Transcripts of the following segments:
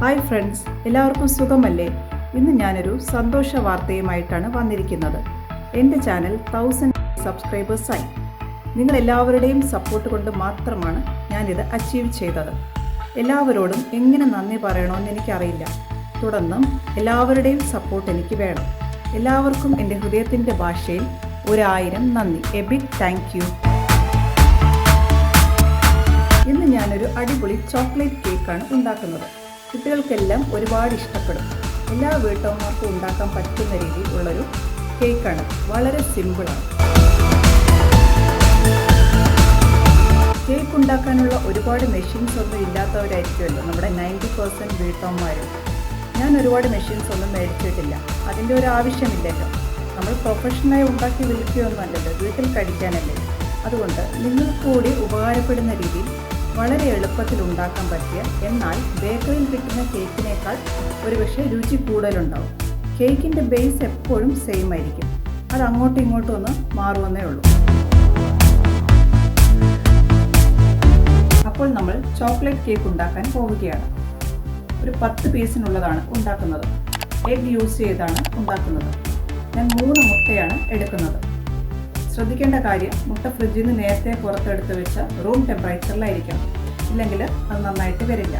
Hi friends, എല്ലാവർക്കും സുഖമല്ലേ? ഇന്ന് ഞാനൊരു സന്തോഷ വാർത്തയുമായിട്ടാണ് വന്നിരിക്കുന്നത്. എൻ്റെ ചാനൽ 1000 സബ്സ്ക്രൈബേഴ്സായി. നിങ്ങളെല്ലാവരുടെയും സപ്പോർട്ട് കൊണ്ട് മാത്രമാണ് ഞാനിത് അച്ചീവ് ചെയ്തത്. എല്ലാവരോടും എങ്ങനെ നന്ദി പറയണമെന്ന് എനിക്കറിയില്ല. തുടർന്നും എല്ലാവരുടെയും സപ്പോർട്ട് എനിക്ക് വേണം. എല്ലാവർക്കും എൻ്റെ ഹൃദയത്തിൻ്റെ ഭാഷയിൽ 1000 നന്ദി. A big thank you. ഇന്ന് ഞാനൊരു അടിപൊളി ചോക്ലേറ്റ് കേക്കാണ് ഉണ്ടാക്കുന്നത്. കുട്ടികൾക്കെല്ലാം ഒരുപാട് ഇഷ്ടപ്പെടും. എല്ലാ വീട്ടമ്മമാർക്കും ഉണ്ടാക്കാൻ പറ്റുന്ന രീതിയിൽ ഉള്ളൊരു കേക്കാണ്. വളരെ സിമ്പിളാണ്. കേക്ക് ഉണ്ടാക്കാനുള്ള ഒരുപാട് മെഷീൻസ് ഒന്നും ഇല്ലാത്തവരായിരിക്കുമല്ലോ നമ്മുടെ 90% വീട്ടമ്മമാരും. ഞാൻ ഒരുപാട് മെഷീൻസ് ഒന്നും മേടിച്ചിട്ടില്ല. അതിൻ്റെ ഒരു ആവശ്യമില്ലല്ലോ. നമ്മൾ പ്രൊഫഷണലായി ഉണ്ടാക്കി വിൽക്കുകയൊന്നുമല്ലല്ലോ, വീട്ടിൽ കഴിക്കാനല്ലേ. അതുകൊണ്ട് നിങ്ങൾക്ക് കൂടി ഉപകാരപ്പെടുന്ന രീതിയിൽ വളരെ എളുപ്പത്തിൽ ഉണ്ടാക്കാൻ പറ്റിയ, എന്നാൽ ബേക്കറിയിൽ കിട്ടുന്ന കേക്കിനേക്കാൾ ഒരുപക്ഷെ രുചി കൂടുതലുണ്ടാവും. കേക്കിൻ്റെ ബേസ് എപ്പോഴും സെയിം ആയിരിക്കും. അത് അങ്ങോട്ടും ഇങ്ങോട്ടും ഒന്ന് മാറുമെന്നേ ഉള്ളൂ. അപ്പോൾ നമ്മൾ ചോക്ലേറ്റ് കേക്ക് ഉണ്ടാക്കാൻ പോവുകയാണ്. ഒരു 10 പീസിനുള്ളതാണ് ഉണ്ടാക്കുന്നത്. എഗ് യൂസ് ചെയ്താണ് ഉണ്ടാക്കുന്നത്. ഞാൻ 3 മുട്ടയാണ് എടുക്കുന്നത്. ശ്രദ്ധിക്കേണ്ട കാര്യം, മുട്ട ഫ്രിഡ്ജിൽ നിന്ന് നേരത്തെ പുറത്തെടുത്ത് വെച്ച റൂം ടെമ്പറേച്ചറിലായിരിക്കണം. ഇല്ലെങ്കിൽ അത് നന്നായിട്ട് വരില്ല.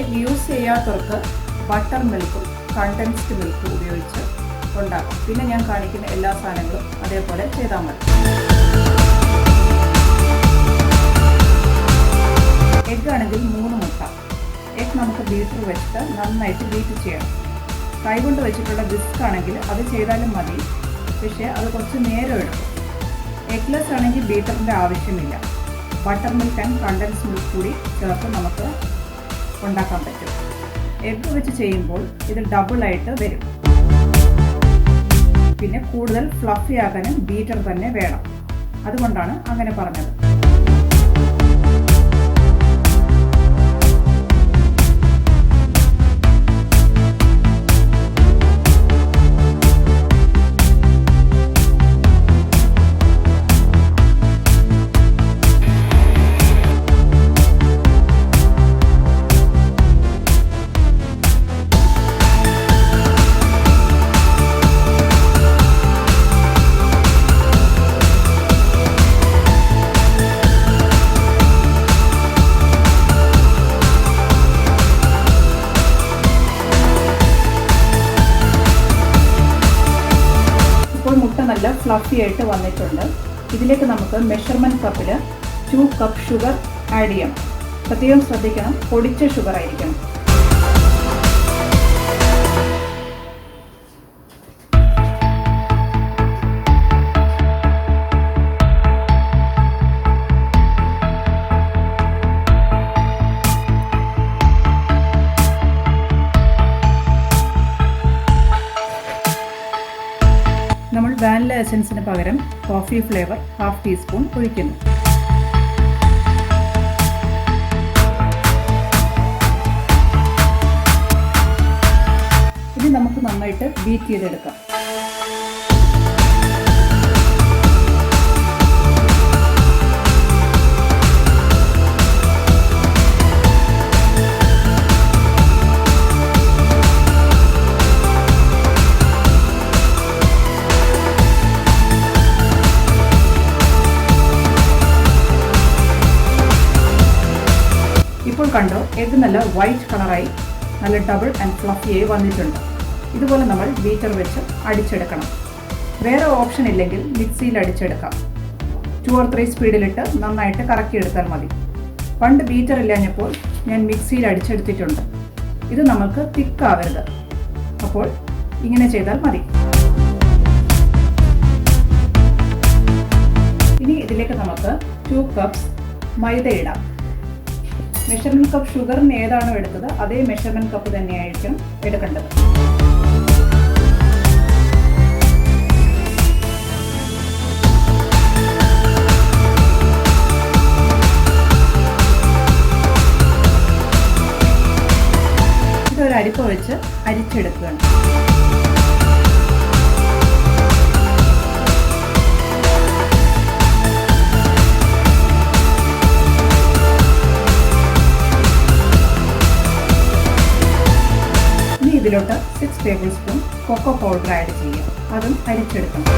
എഗ് യൂസ് ചെയ്യാത്തവർക്ക് ബട്ടർ മിൽക്കും കണ്ടൻസ്ഡ് മിൽക്കും ഉപയോഗിച്ച് ഉണ്ടാക്കാം. പിന്നെ ഞാൻ കാണിക്കുന്ന എല്ലാ സാധനങ്ങളും അതേപോലെ ചെയ്താൽ മതി. എഗ് ആണെങ്കിൽ 3 മുട്ട. എഗ് നമുക്ക് ബീറ്റർ വെച്ചിട്ട് നന്നായിട്ട് ബീറ്റ് ചെയ്യണം. കൈകൊണ്ട് വെച്ചിട്ടുള്ള വിസ്ക് ആണെങ്കിൽ അത് ചെയ്താലും മതി, പക്ഷേ അത് കുറച്ച് നേരം എടുക്കും. എഗ്ലെസ് ആണെങ്കിൽ ബീറ്ററിൻ്റെ ആവശ്യമില്ല. Butter milk and condensed milk കൂടി ചേർത്ത് നമുക്ക് ഉണ്ടാക്കാൻ പറ്റും. എഗ്ഗ് വെച്ച് ചെയ്യുമ്പോൾ ഇത് ഡബിളായിട്ട് വരും. പിന്നെ കൂടുതൽ ഫ്ലഫി ആകാനും ബീറ്റർ തന്നെ വേണം. അതുകൊണ്ടാണ് അങ്ങനെ പറഞ്ഞത്. മുട്ട നല്ല ഫ്ലഫി ആയിട്ട് വന്നിട്ടുണ്ട്. ഇതിലേക്ക് നമുക്ക് മെഷർമെൻറ്റ് കപ്പിൽ 2 കപ്പ് ഷുഗർ ആഡ് ചെയ്യണം. പ്രത്യേകം ശ്രദ്ധിക്കണം, പൊടിച്ച ഷുഗർ ആയിരിക്കണം. നമ്മൾ വാനില എസൻസിന് പകരം കോഫി ഫ്ലേവർ 1/2 ടീസ്പൂൺ ഒഴിക്കുന്നു. ഇനി നമുക്ക് നന്നായിട്ട് ബീറ്റ് ചെയ്തെടുക്കാം. ഇപ്പോൾ കണ്ടോ, എഗ് നല്ല വൈറ്റ് കളറായി നല്ല ഡബിൾ ആൻഡ് ഫ്ലഫിയായി വന്നിട്ടുണ്ട്. ഇതുപോലെ നമ്മൾ ബീറ്റർ വെച്ച് അടിച്ചെടുക്കണം. വേറെ ഓപ്ഷൻ ഇല്ലെങ്കിൽ മിക്സിയിൽ അടിച്ചെടുക്കാം. 2 or 3 സ്പീഡിലിട്ട് നന്നായിട്ട് കറക്കിയെടുത്താൽ മതി. പണ്ട് ബീറ്റർ ഇല്ലാഞ്ഞപ്പോൾ ഞാൻ മിക്സിയിൽ അടിച്ചെടുത്തിട്ടുണ്ട്. ഇത് നമുക്ക് തിക്കാവരുത്. അപ്പോൾ ഇങ്ങനെ ചെയ്താൽ മതി. ഇനി ഇതിലേക്ക് നമുക്ക് 2 കപ്സ് മൈദ ഇടാം. മെഷർമെൻറ്റ് കപ്പ് ഷുഗറിന് ഏതാണോ എടുത്തത് അതേ മെഷർമെൻറ്റ് കപ്പ് തന്നെയായിരിക്കും എടുക്കേണ്ടത്. ഇതൊരു അരിപ്പ വെച്ച് അരിച്ചെടുക്കുകയാണ്. ഇതിലോട്ട് 6 table spoon cocoa powder add ചെയ്യാം. അതും അരിച്ചെടുക്കണം.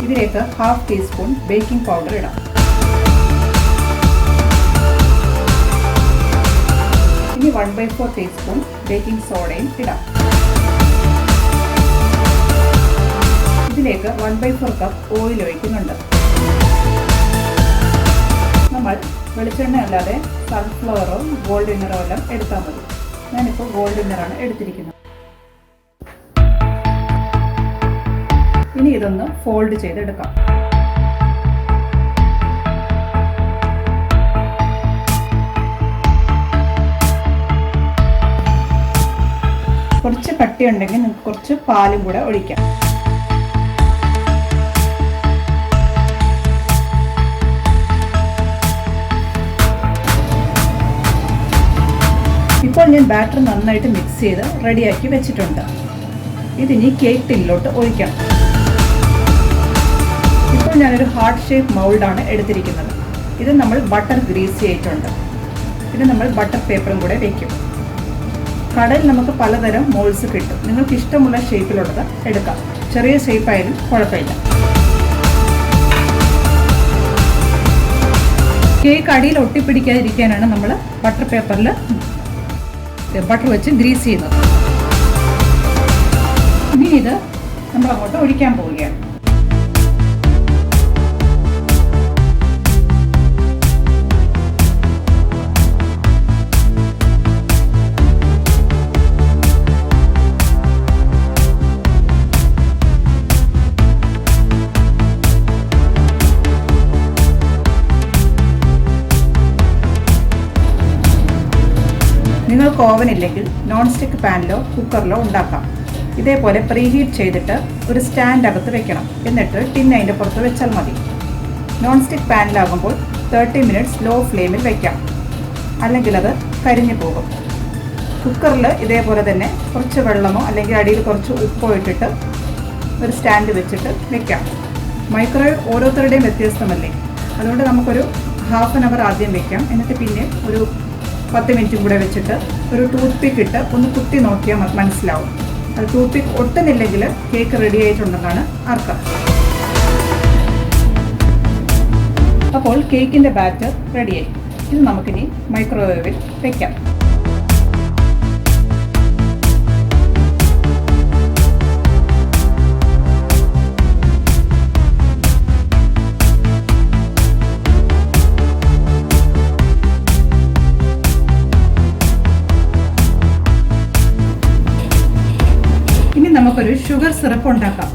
ഇതിലേക്ക് 1/2 ടീസ്പൂൺ ബേക്കിംഗ് പൗഡർ ഇടാം. ഇനി 1/4 ടീസ്പൂൺ ബേക്കിംഗ് സോഡയും ഇടാം. ഇതിലേക്ക് 1/4 കപ്പ് ഓയിൽ ഒഴിക്കുന്നുണ്ട്. നമ്മൾ വെളിച്ചെണ്ണ അല്ലാതെ സൺഫ്ലവറോ ഗോൾഡ് വിന്നറോ എല്ലാം എടുത്താൽ മതി. ഞാനിപ്പോൾ ഗോൾഡ് വിന്നറാണ് എടുത്തിരിക്കുന്നത്. ഇനി ഇതൊന്ന് ഫോൾഡ് ചെയ്തെടുക്കാം. കുറച്ച് കട്ടിയുണ്ടെങ്കിൽ നിങ്ങൾക്ക് കുറച്ച് പാലും കൂടെ ഒഴിക്കാം. ഇപ്പോൾ ഞാൻ ബാറ്റർ നന്നായിട്ട് മിക്സ് ചെയ്ത് റെഡിയാക്കി വെച്ചിട്ടുണ്ട്. ഇതിനി കേക്ക് ടിന്നിലോട്ട് ഒഴിക്കണം. ഇപ്പോൾ ഞാനൊരു ഹാർട്ട് ഷേപ്പ് മൗൾഡാണ് എടുത്തിരിക്കുന്നത്. ഇത് നമ്മൾ ബട്ടർ ഗ്രീസ് ചെയ്തിട്ടുണ്ട്. ഇത് നമ്മൾ ബട്ടർ പേപ്പറും കൂടെ വയ്ക്കും. കടയിൽ നമുക്ക് പലതരം മോൾഡ്സ് കിട്ടും. നിങ്ങൾക്ക് ഇഷ്ടമുള്ള ഷേപ്പിലുള്ളത് എടുക്കാം. ചെറിയ ഷേപ്പായാലും കുഴപ്പമില്ല. കേക്ക് അടിയിൽ ഒട്ടിപ്പിടിക്കാതിരിക്കാനാണ് നമ്മൾ ബട്ടർ പേപ്പറിൽ ബട്ടർ വെച്ച് ഗ്രീസ് ചെയ്യുന്നത്. ഇനി ഇത് നമ്മൾ അങ്ങോട്ട് ഒഴിക്കാൻ പോവുകയാണ്. നിങ്ങൾക്ക് ഓവൻ ഇല്ലെങ്കിൽ നോൺ സ്റ്റിക്ക് പാനിലോ കുക്കറിലോ ഉണ്ടാക്കാം. ഇതേപോലെ പ്രീഹീറ്റ് ചെയ്തിട്ട് ഒരു സ്റ്റാൻഡ് അകത്ത് വെക്കണം. എന്നിട്ട് ടിൻ അതിൻ്റെ പുറത്ത് വെച്ചാൽ മതി. നോൺ സ്റ്റിക്ക് പാനിലാകുമ്പോൾ 30 മിനിറ്റ്സ് ലോ ഫ്ലെയിമിൽ വയ്ക്കാം, അല്ലെങ്കിൽ അത് കരിഞ്ഞു പോകും. കുക്കറിൽ ഇതേപോലെ തന്നെ കുറച്ച് വെള്ളമോ അല്ലെങ്കിൽ അടിയിൽ കുറച്ച് ഉപ്പോ ഇട്ടിട്ട് ഒരു സ്റ്റാൻഡ് വെച്ചിട്ട് വെക്കാം. മൈക്രോവേവ് ഓരോരുത്തരുടെയും വ്യത്യസ്തമല്ലേ, അതുകൊണ്ട് നമുക്കൊരു ഹാഫ് ആൻ അവർ ആദ്യം വെക്കാം. എന്നിട്ട് പിന്നെ ഒരു 10 മിനിറ്റും കൂടെ വെച്ചിട്ട് ഒരു ടൂത്ത് പിക്ക് ഇട്ട് ഒന്ന് കുത്തി നോക്കിയാൽ മനസ്സിലാവും. അത് ടൂത്ത് പിക്ക് ഒട്ടുന്നില്ലെങ്കിൽ കേക്ക് റെഡി ആയിട്ടുണ്ടെന്നാണ് അർത്ഥം. അപ്പോൾ കേക്കിൻ്റെ ബാറ്റർ റെഡിയായി. ഇത് നമുക്കിനി മൈക്രോവേവിൽ വയ്ക്കാം. നമുക്കൊരു ഷുഗർ സിറപ്പ് ഉണ്ടാക്കാം.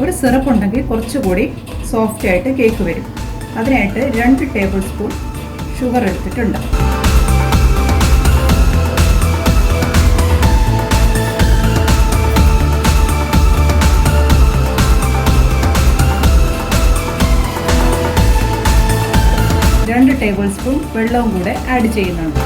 ഒരു സിറപ്പ് ഉണ്ടെങ്കിൽ കുറച്ചുകൂടി സോഫ്റ്റ് ആയിട്ട് കേക്ക് വരും. അതിനായിട്ട് 2 ടേബിൾ സ്പൂൺ ഷുഗർ എടുത്തിട്ടുണ്ട്. രണ്ട് ടേബിൾ സ്പൂൺ വെള്ളവും കൂടെ ആഡ് ചെയ്യുന്നുണ്ട്.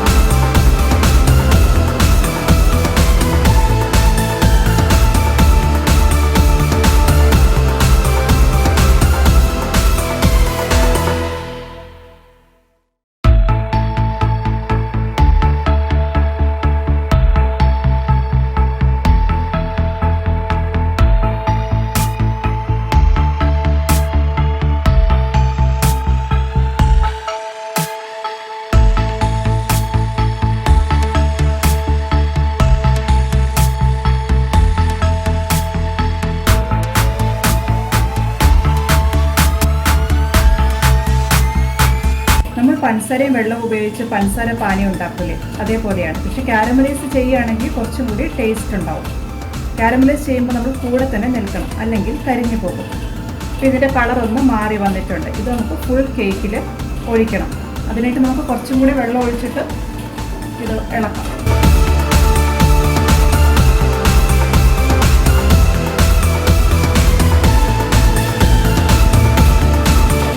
പഞ്ചസാരയും വെള്ളം ഉപയോഗിച്ച് പഞ്ചസാര പാനി ഉണ്ടാക്കില്ലേ, അതേപോലെയാണ്. പക്ഷെ കാരമലൈസ് ചെയ്യുകയാണെങ്കിൽ കുറച്ചും കൂടി ടേസ്റ്റ് ഉണ്ടാവും. കാരമലൈസ് ചെയ്യുമ്പോൾ നമ്മൾ കൂടെ തന്നെ നിൽക്കണം, അല്ലെങ്കിൽ കരിഞ്ഞു പോകും. ഇതിൻ്റെ കളറൊന്ന് മാറി വന്നിട്ടുണ്ട്. ഇത് നമുക്ക് ഫുൾ കേക്കിൽ ഒഴിക്കണം. അതിനായിട്ട് നമുക്ക് കുറച്ചും കൂടി വെള്ളം ഒഴിച്ചിട്ട് ഇത് ഇളക്കാം.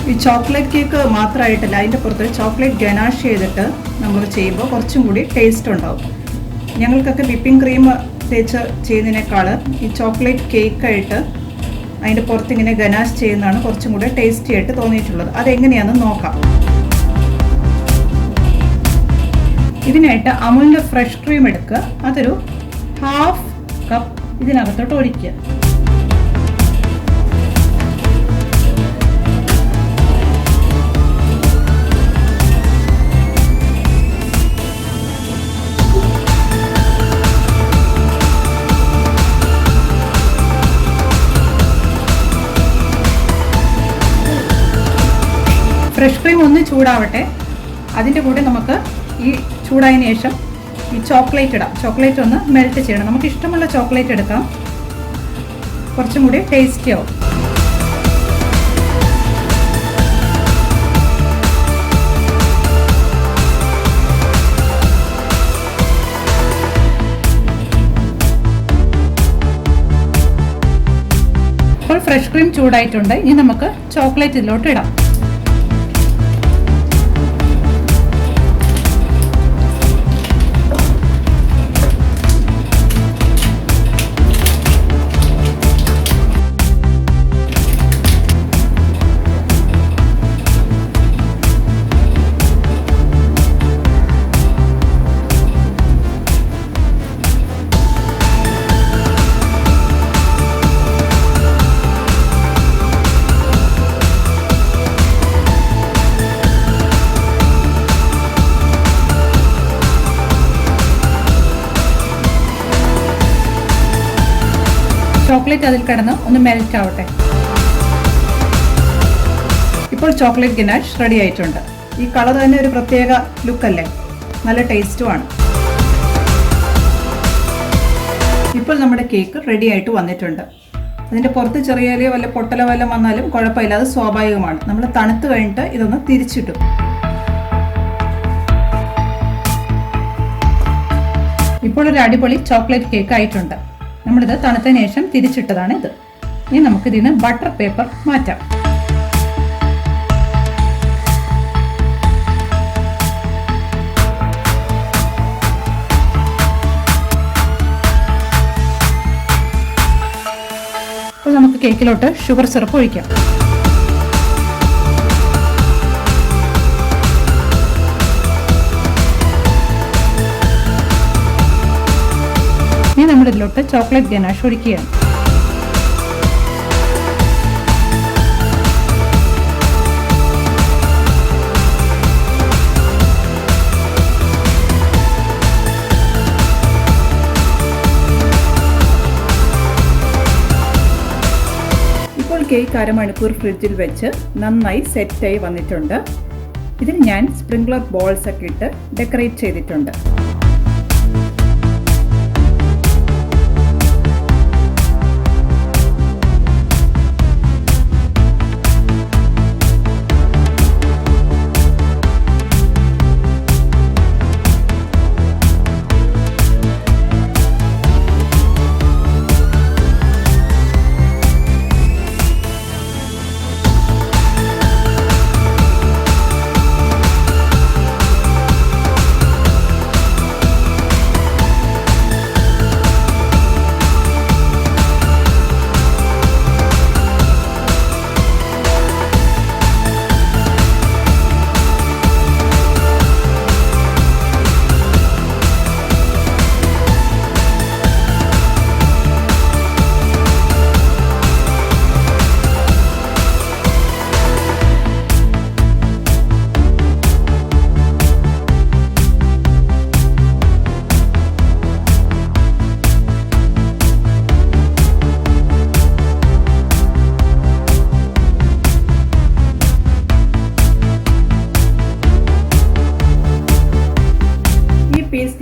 ഈ ചോക്ലേറ്റ് കേക്ക് മാത്രമായിട്ടല്ല, അതിൻ്റെ പുറത്ത് ചോക്ലേറ്റ് ഗനാഷ് ചെയ്തിട്ട് നമ്മൾ ചെയ്യുമ്പോൾ കുറച്ചും കൂടി ടേസ്റ്റ് ഉണ്ടാവും. ഞങ്ങൾക്കൊക്കെ വിപ്പിംഗ് ക്രീം തേച്ച് ചെയ്യുന്നതിനേക്കാൾ ഈ ചോക്ലേറ്റ് കേക്കായിട്ട് അതിൻ്റെ പുറത്ത് ഇങ്ങനെ ഗനാഷ് ചെയ്യുന്നതാണ് കുറച്ചും കൂടെ ടേസ്റ്റി ആയിട്ട് തോന്നിയിട്ടുള്ളത്. അതെങ്ങനെയാണെന്ന് നോക്കാം. ഇതിനായിട്ട് അമുലിൻ്റെ ഫ്രഷ് ക്രീം എടുക്കുക. അതൊരു 1/2 കപ്പ് ഇതിനകത്തോട്ട് ഒഴിക്കുക. ഫ്രഷ് ക്രീം ഒന്ന് ചൂടാവട്ടെ. അതിൻ്റെ കൂടെ നമുക്ക് ഈ ചൂടായതിനു ശേഷം ഈ ചോക്ലേറ്റ് ഇടാം. ചോക്ലേറ്റ് ഒന്ന് മെൽറ്റ് ചെയ്യണം. നമുക്ക് ഇഷ്ടമുള്ള ചോക്ലേറ്റ് എടുക്കാം, കുറച്ചും കൂടി ടേസ്റ്റി ആവും. ഇപ്പോൾ ഫ്രഷ് ക്രീം ചൂടായിട്ടുണ്ട്. ഇനി നമുക്ക് ചോക്ലേറ്റ് ഇതിലോട്ട് ഇടാം. ചോക്ലേറ്റ് അതിൽ കിടന്ന് ഒന്ന് മെൽറ്റ് ആവട്ടെ. ഇപ്പോൾ ചോക്ലേറ്റ് ഗനാഷ് റെഡി ആയിട്ടുണ്ട്. ഈ കളർ തന്നെ ഒരു പ്രത്യേക ലുക്കല്ലേ, നല്ല ടേസ്റ്റുമാണ്. ഇപ്പോൾ നമ്മുടെ കേക്ക് റെഡി ആയിട്ട് വന്നിട്ടുണ്ട്. അതിൻ്റെ പുറത്ത് ചെറിയ ചെറിയ വല്ല പൊട്ടലോ വല്ലതും വന്നാലും കുഴപ്പമില്ല, അത് സ്വാഭാവികമാണ്. നമ്മൾ തണുത്ത് കഴിഞ്ഞിട്ട് ഇതൊന്ന് തിരിച്ചിട്ടു. ഇപ്പോൾ ഒരു അടിപൊളി ചോക്ലേറ്റ് കേക്ക് ആയിട്ടുണ്ട്. നമ്മളിത് തണുത്തതിന് ശേഷം തിരിച്ചിട്ടതാണ് ഇത്. ഇനി നമുക്കിതിന് ബട്ടർ പേപ്പർ മാറ്റാം. അപ്പോൾ നമുക്ക് കേക്കിലോട്ട് ഷുഗർ സിറപ്പ് ഒഴിക്കാം. ഇനി നമ്മൾ ഇതിലോട്ട് ചോക്ലേറ്റ് ഗനാഷ് ഒഴിക്കുകയാണ്. ഇപ്പോൾ കേക്ക് അരമണിക്കൂർ ഫ്രിഡ്ജിൽ വെച്ച് നന്നായി സെറ്റായി വന്നിട്ടുണ്ട്. ഇതിൽ ഞാൻ സ്പ്രിംഗ്ലർ ബോൾസ് ഒക്കെ ഇട്ട് ഡെക്കറേറ്റ് ചെയ്തിട്ടുണ്ട്.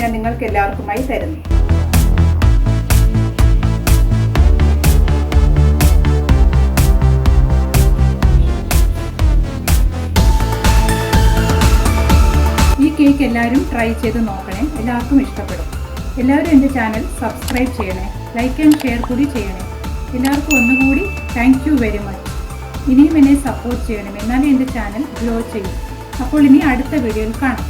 ഞാൻ നിങ്ങൾക്ക് എല്ലാവർക്കുമായി തരുന്നു. എല്ലാവരും ട്രൈ ചെയ്ത് നോക്കണേ, എല്ലാവർക്കും ഇഷ്ടപ്പെടും. എല്ലാവരും എൻ്റെ ചാനൽ സബ്സ്ക്രൈബ് ചെയ്യണേ, ലൈക്ക് ആൻഡ് ഷെയർ കൂടി ചെയ്യണേ. എല്ലാവർക്കും ഒന്നുകൂടി താങ്ക് യു വെരി മച്ച്. ഇനിയും എന്നെ സപ്പോർട്ട് ചെയ്യണം, എന്നാലേ എൻ്റെ ചാനൽ ഗ്രോ ചെയ്യും. അപ്പോൾ ഇനി അടുത്ത വീഡിയോയിൽ കാണാം.